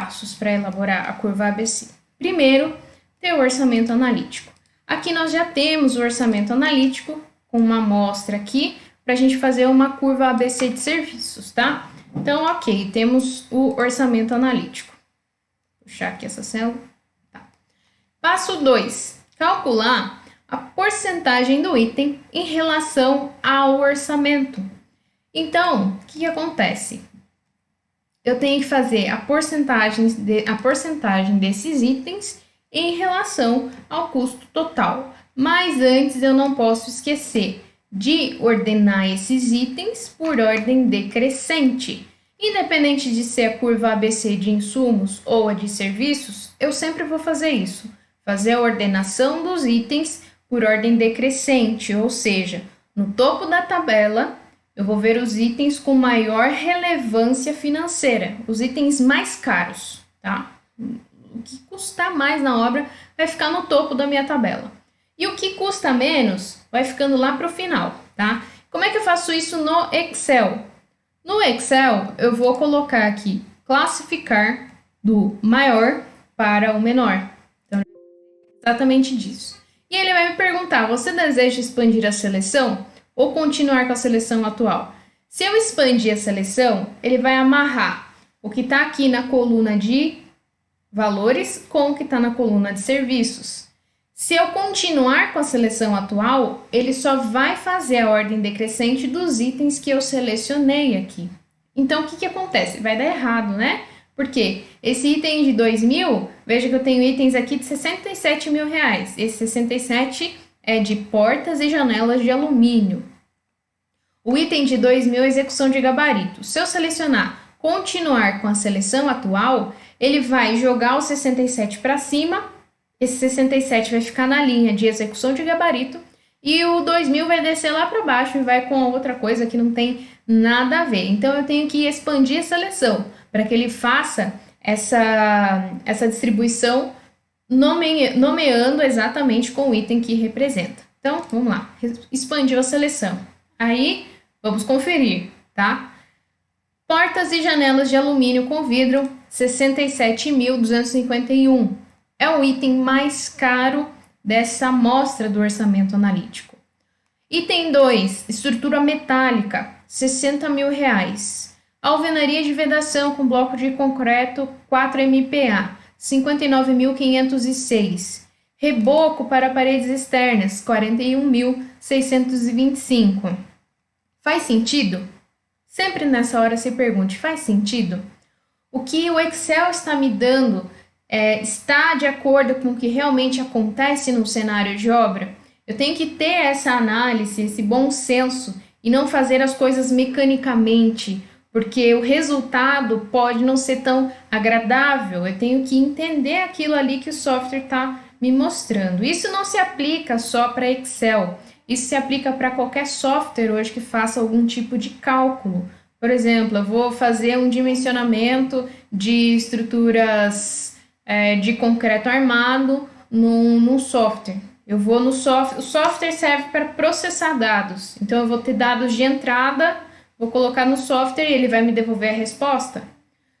passos para elaborar a curva ABC. Primeiro, ter o orçamento analítico. Aqui nós já temos o orçamento analítico com uma amostra aqui para a gente fazer uma curva ABC de serviços, tá? Então, ok, temos o orçamento analítico. Vou puxar aqui essa célula. Tá. Passo 2, calcular a porcentagem do item em relação ao orçamento. Então, o que acontece? Eu tenho que fazer a porcentagem desses itens em relação ao custo total. Mas antes eu não posso esquecer de ordenar esses itens por ordem decrescente. Independente de ser a curva ABC de insumos ou a de serviços, eu sempre vou fazer isso. Fazer a ordenação dos itens por ordem decrescente, ou seja, no topo da tabela eu vou ver os itens com maior relevância financeira, os itens mais caros, tá? O que custar mais na obra vai ficar no topo da minha tabela. E o que custa menos vai ficando lá para o final, tá? Como é que eu faço isso no Excel? No Excel, eu vou colocar aqui, classificar do maior para o menor. Então, exatamente disso. E ele vai me perguntar, você deseja expandir a seleção ou continuar com a seleção atual? Se eu expandir a seleção, ele vai amarrar o que está aqui na coluna de valores com o que está na coluna de serviços. Se eu continuar com a seleção atual, ele só vai fazer a ordem decrescente dos itens que eu selecionei aqui. Então, o que acontece? Vai dar errado, né? Porque esse item de 2.000, veja que eu tenho itens aqui de 67 mil reais. Esse 67 é de portas e janelas de alumínio. O item de 2.000 é execução de gabarito. Se eu selecionar continuar com a seleção atual, ele vai jogar o 67 para cima. Esse 67 vai ficar na linha de execução de gabarito e o 2.000 vai descer lá para baixo e vai com outra coisa que não tem nada a ver. Então, eu tenho que expandir a seleção para que ele faça essa distribuição nomeando exatamente com o item que representa. Então, vamos lá. Expandiu a seleção. Aí, vamos conferir, tá? Portas e janelas de alumínio com vidro, 67.251. É o item mais caro dessa amostra do orçamento analítico. Item 2, estrutura metálica, 60 mil reais. Alvenaria de vedação com bloco de concreto 4 MPa, 59.506. Reboco para paredes externas, 41.625. Faz sentido? Sempre nessa hora se pergunte, faz sentido? O que o Excel está me dando está de acordo com o que realmente acontece no cenário de obra? Eu tenho que ter essa análise, esse bom senso e não fazer as coisas mecanicamente, porque o resultado pode não ser tão agradável. Eu tenho que entender aquilo ali que o software está me mostrando. Isso não se aplica só para Excel, isso se aplica para qualquer software hoje que faça algum tipo de cálculo. Por exemplo, eu vou fazer um dimensionamento de estruturas de concreto armado num software. Eu vou no software, o software serve para processar dados. Então, eu vou ter dados de entrada, vou colocar no software e ele vai me devolver a resposta.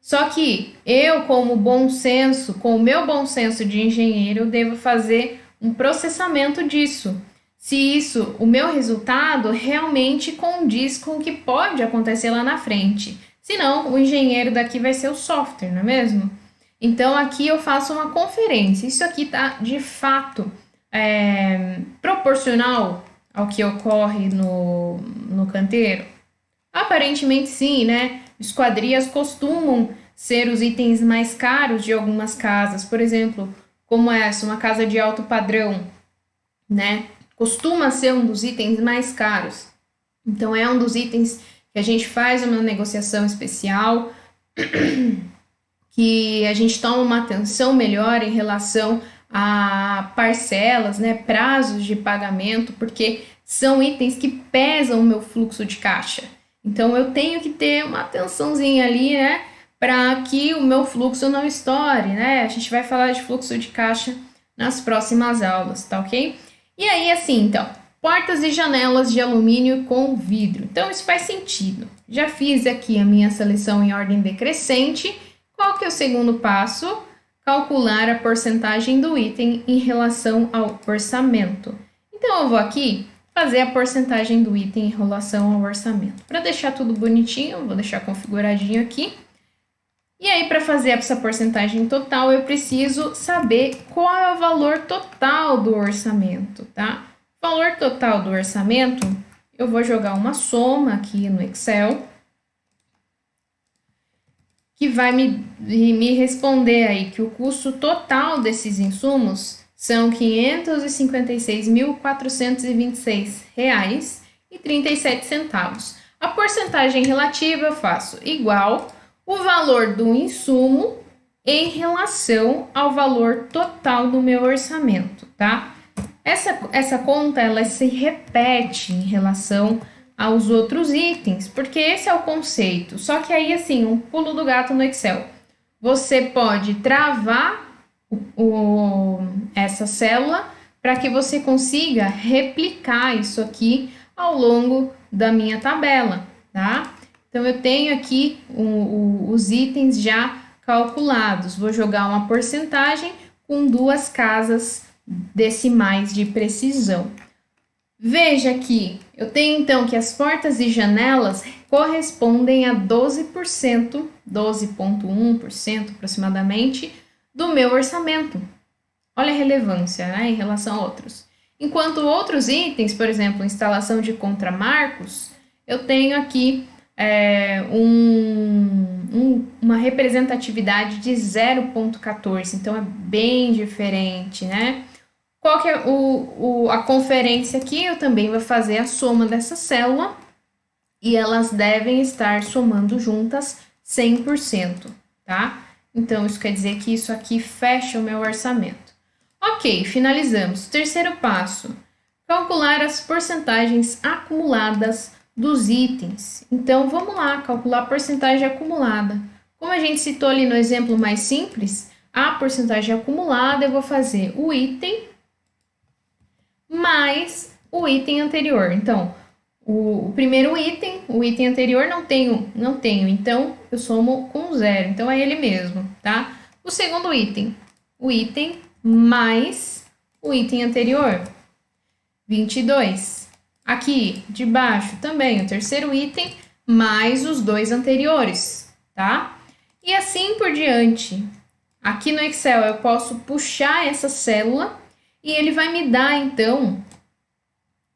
Só que eu, com o meu bom senso de engenheiro, eu devo fazer um processamento disso. Se o meu resultado realmente condiz com o que pode acontecer lá na frente. Senão, o engenheiro daqui vai ser o software, não é mesmo? Então, aqui eu faço uma conferência. Isso aqui está, de fato, proporcional ao que ocorre no canteiro? Aparentemente sim, né? Esquadrias costumam ser os itens mais caros de algumas casas. Por exemplo, como essa, uma casa de alto padrão, né? Costuma ser um dos itens mais caros. Então, é um dos itens que a gente faz uma negociação especial, que a gente toma uma atenção melhor em relação a parcelas, né, prazos de pagamento, porque são itens que pesam o meu fluxo de caixa. Então, eu tenho que ter uma atençãozinha ali, né, para que o meu fluxo não estoure, né? A gente vai falar de fluxo de caixa nas próximas aulas, tá ok? E aí, assim, então, portas e janelas de alumínio com vidro. Então, isso faz sentido. Já fiz aqui a minha seleção em ordem decrescente, Qual que é o segundo passo? Calcular a porcentagem do item em relação ao orçamento. Então, eu vou aqui fazer a porcentagem do item em relação ao orçamento. Para deixar tudo bonitinho, vou deixar configuradinho aqui. E aí, para fazer essa porcentagem total, eu preciso saber qual é o valor total do orçamento, tá? O valor total do orçamento, eu vou jogar uma soma aqui no Excel, que vai me responder aí que o custo total desses insumos são R$ 556.426,37. A porcentagem relativa eu faço igual o valor do insumo em relação ao valor total do meu orçamento, tá? Essa conta, ela se repete em relação aos outros itens, porque esse é o conceito. Só que aí, assim, um pulo do gato no Excel. Você pode travar essa célula para que você consiga replicar isso aqui ao longo da minha tabela, tá? Então, eu tenho aqui os itens já calculados. Vou jogar uma porcentagem com 2 casas decimais de precisão. Veja aqui, eu tenho então que as portas e janelas correspondem a 12%, 12,1% aproximadamente, do meu orçamento. Olha a relevância, né, em relação a outros. Enquanto outros itens, por exemplo, instalação de contramarcos, eu tenho aqui uma representatividade de 0,14, então é bem diferente, né? Qual que é a conferência aqui? Eu também vou fazer a soma dessa célula e elas devem estar somando juntas 100%, tá? Então, isso quer dizer que isso aqui fecha o meu orçamento. Ok, finalizamos. Terceiro passo, calcular as porcentagens acumuladas dos itens. Então, vamos lá, calcular a porcentagem acumulada. Como a gente citou ali no exemplo mais simples, a porcentagem acumulada eu vou fazer o item mais o item anterior. Então, o primeiro item, o item anterior não tenho, então eu somo com 0, então é ele mesmo, tá? O segundo item, o item mais o item anterior, 22. Aqui de baixo também o terceiro item mais os 2 anteriores, tá? E assim por diante. Aqui no Excel eu posso puxar essa célula e ele vai me dar, então,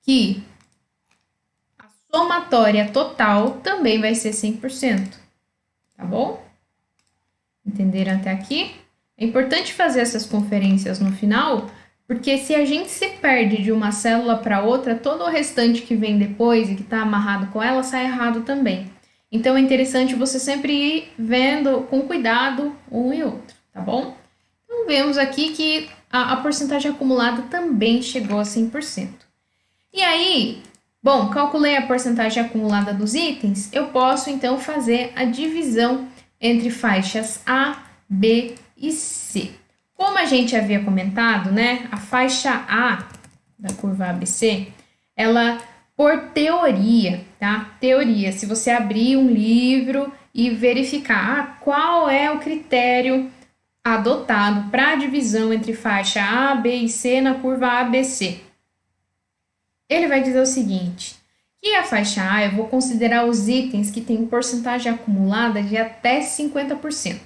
que a somatória total também vai ser 100%. Tá bom? Entenderam até aqui? É importante fazer essas conferências no final, porque se a gente se perde de uma célula para outra, todo o restante que vem depois e que está amarrado com ela sai errado também. Então, é interessante você sempre ir vendo com cuidado um e outro, tá bom? Então, vemos aqui que a porcentagem acumulada também chegou a 100%. E aí, bom, calculei a porcentagem acumulada dos itens, eu posso então fazer a divisão entre faixas A, B e C. Como a gente havia comentado, né, a faixa A da curva ABC, ela, por teoria, tá? Teoria, se você abrir um livro e verificar qual é o critério adotado para a divisão entre faixa A, B e C na curva ABC. Ele vai dizer o seguinte, que a faixa A eu vou considerar os itens que têm porcentagem acumulada de até 50%.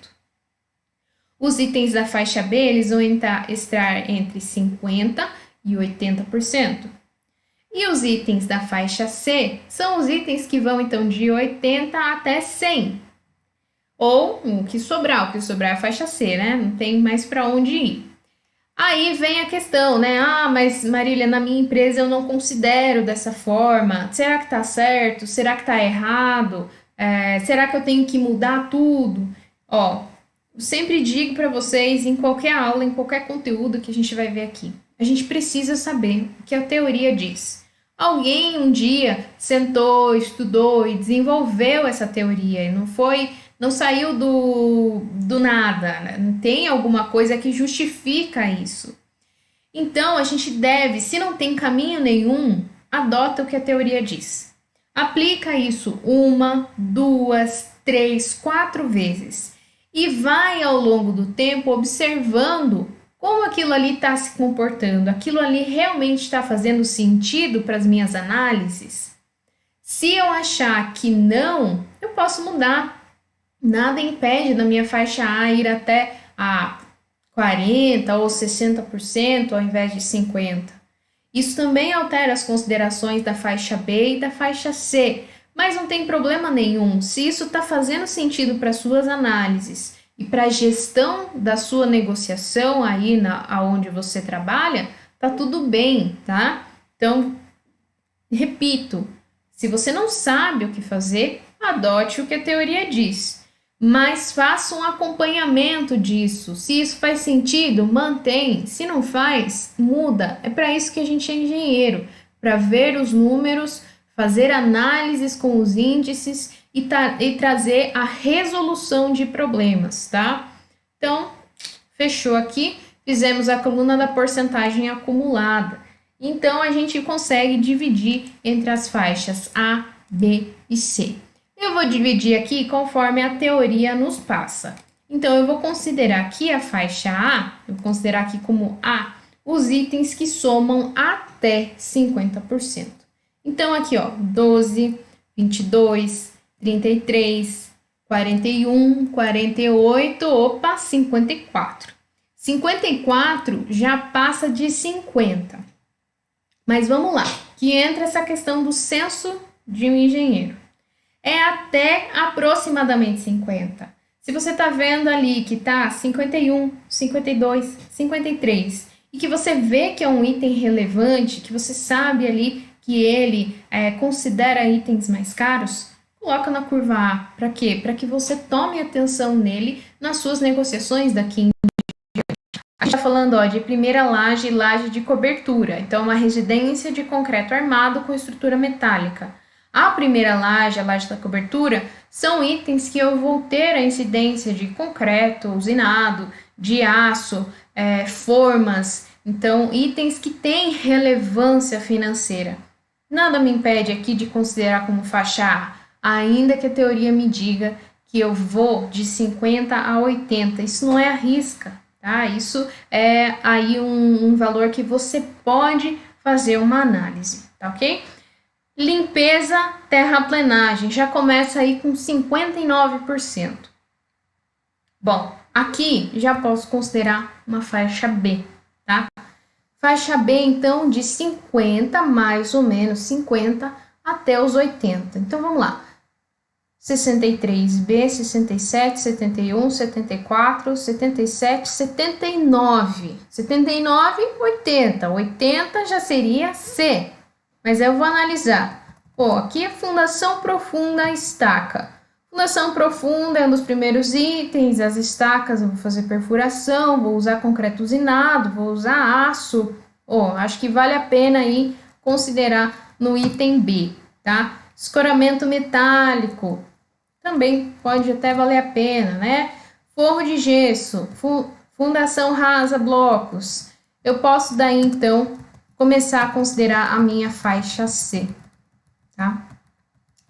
Os itens da faixa B, eles vão estar entre 50% e 80%. E os itens da faixa C são os itens que vão, então, de 80% até 100%. Ou o que sobrar é a faixa C, né? Não tem mais para onde ir. Aí vem a questão, né? Ah, mas Marília, na minha empresa eu não considero dessa forma. Será que tá certo? Será que tá errado? Será que eu tenho que mudar tudo? Ó, eu sempre digo para vocês, em qualquer aula, em qualquer conteúdo que a gente vai ver aqui, a gente precisa saber o que a teoria diz. Alguém um dia sentou, estudou e desenvolveu essa teoria, não saiu do nada, né? Tem alguma coisa que justifica isso. Então, a gente deve, se não tem caminho nenhum, adota o que a teoria diz. Aplica isso 1, 2, 3, 4 vezes. e vai ao longo do tempo observando como aquilo ali está se comportando, aquilo ali realmente está fazendo sentido para as minhas análises. Se eu achar que não, eu posso mudar. Nada impede da minha faixa A ir até a 40% ou 60% ao invés de 50%. Isso também altera as considerações da faixa B e da faixa C, mas não tem problema nenhum. Se isso está fazendo sentido para suas análises e para a gestão da sua negociação aí aonde você trabalha, tá tudo bem, tá? Então, repito, se você não sabe o que fazer, adote o que a teoria diz. Mas faça um acompanhamento disso. Se isso faz sentido, mantém. Se não faz, muda. É para isso que a gente é engenheiro, para ver os números, fazer análises com os índices e trazer a resolução de problemas, tá? Então, fechou aqui. Fizemos a coluna da porcentagem acumulada. Então, a gente consegue dividir entre as faixas A, B e C. Eu vou dividir aqui conforme a teoria nos passa. Então, eu vou considerar aqui a faixa A, eu vou considerar aqui como A, os itens que somam até 50%. Então, aqui, ó, 12, 22, 33, 41, 48, opa, 54. 54 já passa de 50. Mas vamos lá, que entra essa questão do senso de um engenheiro. É até aproximadamente 50. Se você está vendo ali que está 51, 52, 53 e que você vê que é um item relevante, que você sabe ali que ele considera itens mais caros, coloca na curva A. Para quê? Para que você tome atenção nele nas suas negociações daqui em diante. A gente está falando de primeira laje e laje de cobertura. Então, uma residência de concreto armado com estrutura metálica. A primeira laje, a laje da cobertura, são itens que eu vou ter a incidência de concreto, usinado, de aço, formas, então itens que têm relevância financeira. Nada me impede aqui de considerar como faixa A, ainda que a teoria me diga que eu vou de 50 a 80. Isso não é a risca, tá? Isso é aí um valor que você pode fazer uma análise, tá ok? Limpeza, terraplenagem, já começa aí com 59%. Bom, aqui já posso considerar uma faixa B, tá? Faixa B, então, de 50, mais ou menos 50, até os 80. Então, vamos lá. 63B, 67, 71, 74, 77, 79. 79, 80. 80 já seria C. Mas eu vou analisar. Aqui é fundação profunda, estaca. Fundação profunda é um dos primeiros itens, as estacas eu vou fazer perfuração, vou usar concreto usinado, vou usar aço. Acho que vale a pena aí considerar no item B, tá? Escoramento metálico, também pode até valer a pena, né? Forro de gesso, fundação rasa, blocos. Eu posso daí, então, começar a considerar a minha faixa C, tá?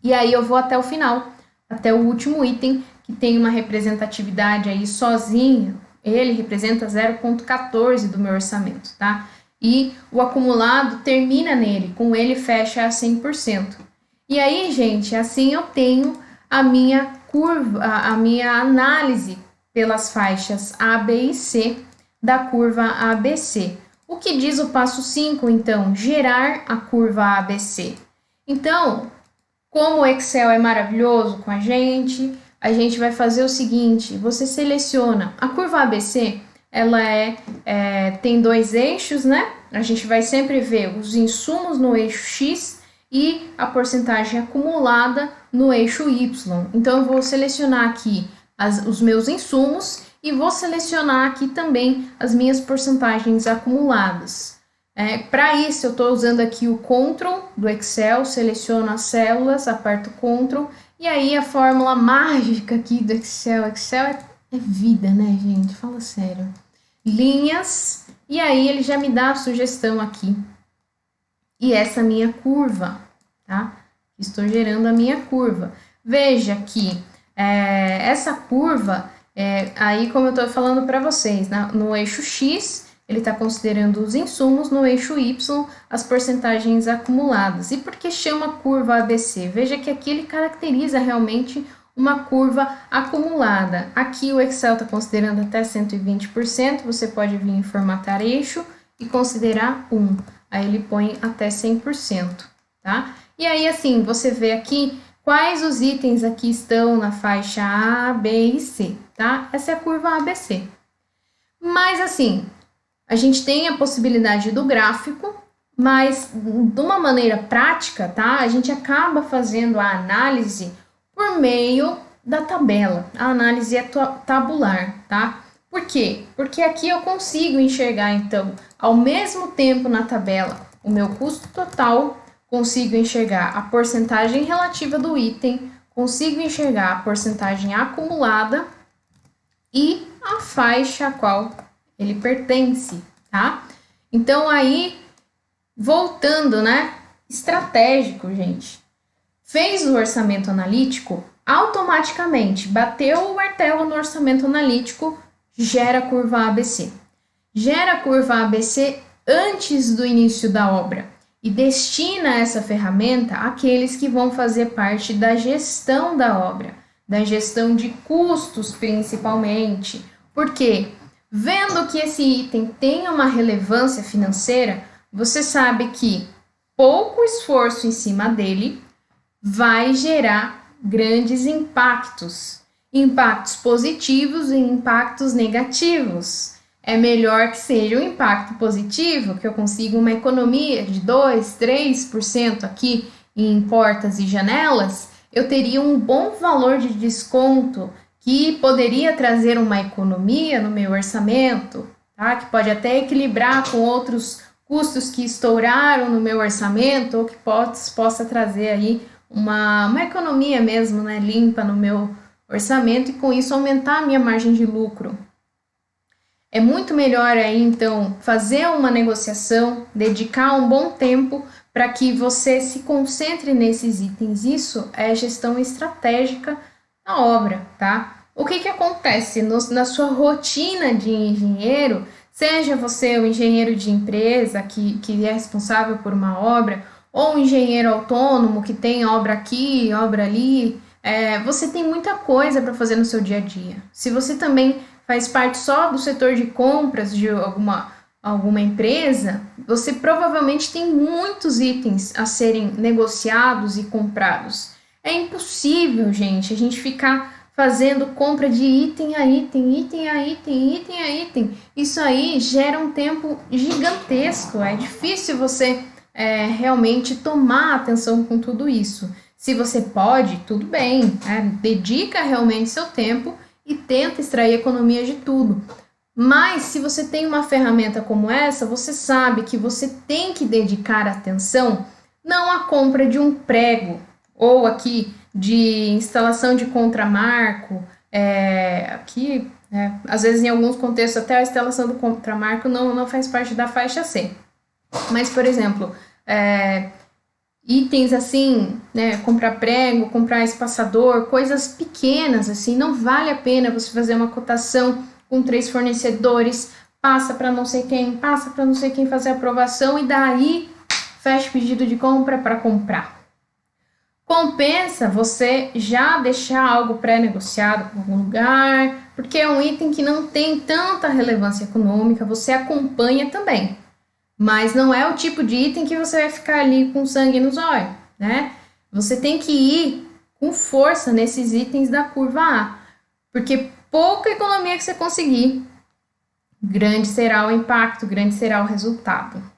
E aí eu vou até o final, até o último item, que tem uma representatividade aí sozinho, ele representa 0,14 do meu orçamento, tá? E o acumulado termina nele, com ele fecha a 100%. E aí, gente, assim eu tenho a minha curva, a minha análise pelas faixas A, B e C da curva ABC. O que diz o passo 5, então? Gerar a curva ABC. Então, como o Excel é maravilhoso com a gente vai fazer o seguinte, você seleciona a curva ABC, ela tem dois eixos, né? A gente vai sempre ver os insumos no eixo X e a porcentagem acumulada no eixo Y. Então, eu vou selecionar aqui os meus insumos e vou selecionar aqui também as minhas porcentagens acumuladas. Para isso, eu estou usando aqui o Ctrl do Excel, seleciono as células, aperto Ctrl, e aí a fórmula mágica aqui do Excel. Excel é vida, né, gente? Fala sério. Linhas, e aí ele já me dá a sugestão aqui. E essa minha curva, tá? Estou gerando a minha curva. Veja que essa curva, Aí, como eu estou falando para vocês, no eixo X, ele está considerando os insumos, no eixo Y, as porcentagens acumuladas. E por que chama curva ABC? Veja que aqui ele caracteriza realmente uma curva acumulada. Aqui o Excel está considerando até 120%, você pode vir em formatar eixo e considerar 1. Aí ele põe até 100%, tá? E aí, assim, você vê aqui quais os itens aqui estão na faixa A, B e C, tá? Essa é a curva ABC. Mas, assim, a gente tem a possibilidade do gráfico, mas de uma maneira prática, tá? A gente acaba fazendo a análise por meio da tabela. A análise é tabular, tá? Por quê? Porque aqui eu consigo enxergar, então, ao mesmo tempo na tabela, o meu custo total, consigo enxergar a porcentagem relativa do item, consigo enxergar a porcentagem acumulada e a faixa a qual ele pertence, tá? Então, aí, voltando, né? Estratégico, gente. Fez o orçamento analítico, automaticamente bateu o martelo no orçamento analítico, gera a curva ABC. Gera a curva ABC antes do início da obra e destina essa ferramenta àqueles que vão fazer parte da gestão da obra, da gestão de custos principalmente. Por quê? Vendo que esse item tem uma relevância financeira, você sabe que pouco esforço em cima dele vai gerar grandes impactos. Impactos positivos e impactos negativos. É melhor que seja um impacto positivo, que eu consiga uma economia de 2, 3% aqui em portas e janelas, eu teria um bom valor de desconto que poderia trazer uma economia no meu orçamento, tá? Que pode até equilibrar com outros custos que estouraram no meu orçamento ou que possa trazer aí uma economia mesmo, né, limpa no meu orçamento e com isso aumentar a minha margem de lucro. É muito melhor aí, então, fazer uma negociação, dedicar um bom tempo para que você se concentre nesses itens. Isso é gestão estratégica na obra, tá? O que acontece na sua rotina de engenheiro, seja você o engenheiro de empresa que é responsável por uma obra, ou um engenheiro autônomo que tem obra aqui, obra ali, você tem muita coisa para fazer no seu dia a dia. Se você também faz parte só do setor de compras de alguma empresa, você provavelmente tem muitos itens a serem negociados e comprados. É impossível, gente, a gente ficar fazendo compra de item a item, item a item, item a item. Isso aí gera um tempo gigantesco, é difícil você realmente tomar atenção com tudo isso. Se você pode, tudo bem, dedica realmente seu tempo e tenta extrair economia de tudo. Mas se você tem uma ferramenta como essa, você sabe que você tem que dedicar atenção não à compra de um prego ou aqui de instalação de contramarco, aqui, às vezes em alguns contextos até a instalação do contramarco não faz parte da faixa C. Mas, por exemplo, itens assim, né, comprar prego, comprar espaçador, coisas pequenas assim, não vale a pena você fazer uma cotação com 3 fornecedores, passa para não sei quem, passa para não sei quem fazer a aprovação e daí fecha o pedido de compra para comprar. Compensa você já deixar algo pré-negociado em algum lugar, porque é um item que não tem tanta relevância econômica, você acompanha também. Mas não é o tipo de item que você vai ficar ali com sangue nos olhos, né? Você tem que ir com força nesses itens da curva A, porque pouca economia que você conseguir, grande será o impacto, grande será o resultado.